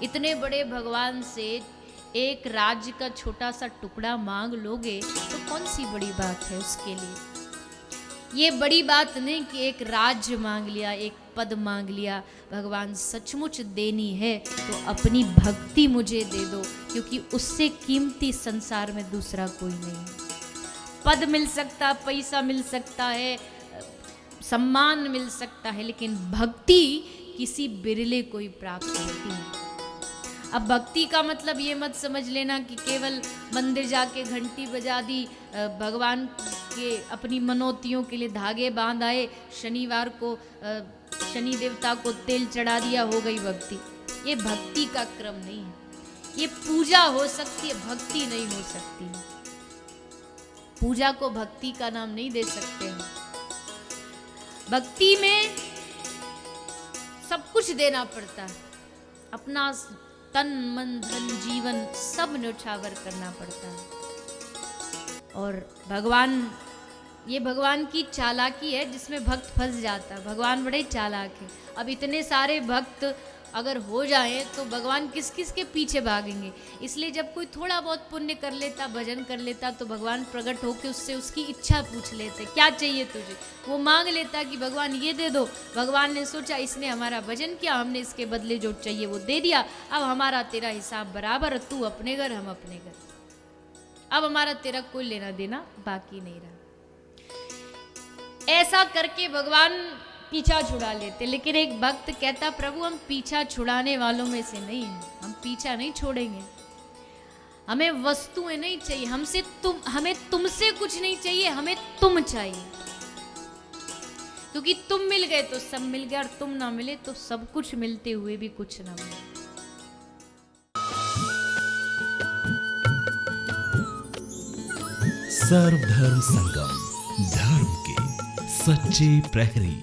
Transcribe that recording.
इतने बड़े भगवान से एक राज्य का छोटा सा टुकड़ा मांग लोगे तो कौन सी बड़ी बात है उसके लिए। ये बड़ी बात नहीं कि एक राज्य मांग लिया, एक पद मांग लिया। भगवान सचमुच देनी है तो अपनी भक्ति मुझे दे दो, क्योंकि उससे कीमती संसार में दूसरा कोई नहीं है। पद मिल सकता, पैसा मिल सकता है, सम्मान मिल सकता है, लेकिन भक्ति किसी बिरले को ही प्राप्त होती है। अब भक्ति का मतलब ये मत समझ लेना कि केवल मंदिर जाके घंटी बजा दी, भगवान के अपनी मनोतियों के लिए धागे बांध आए, शनिवार को शनि देवता को तेल चढ़ा दिया, हो गई भक्ति। ये भक्ति का क्रम नहीं है। ये पूजा हो सकती है, भक्ति नहीं हो सकती। पूजा को भक्ति का नाम नहीं दे सकते हैं। भक्ति में सब कुछ देना पड़ता है, अपना तन मन धन जीवन सब न्योछावर करना पड़ता है। और ये भगवान की चालाकी है जिसमें भक्त फंस जाता है। भगवान बड़े चालाक है। अब इतने सारे भक्त अगर हो जाएं तो भगवान किस किस के पीछे भागेंगे। इसलिए जब कोई थोड़ा बहुत पुण्य कर लेता, भजन कर लेता, तो भगवान प्रकट होकर उससे उसकी इच्छा पूछ लेते, क्या चाहिए तुझे। वो मांग लेता कि भगवान ये दे दो। भगवान ने सोचा इसने हमारा भजन किया, हमने इसके बदले जो चाहिए वो दे दिया, अब हमारा तेरा हिसाब बराबर, तू अपने घर हम अपने घर, अब हमारा तेरा कोई लेना देना बाकी नहीं रहा। ऐसा करके भगवान पीछा छुड़ा लेते। लेकिन एक भक्त कहता, प्रभु हम पीछा छुड़ाने वालों में से नहीं हैं, हम पीछा नहीं छोड़ेंगे। हमें वस्तुएं नहीं चाहिए, हमें तुमसे कुछ नहीं चाहिए, हमें तुम चाहिए। क्योंकि तुम मिल गए तो सब मिल गया, और तुम ना मिले तो सब कुछ मिलते हुए भी कुछ ना मिले। सर्वधर्म संगम, धर्म के सच्चे प्रहरी।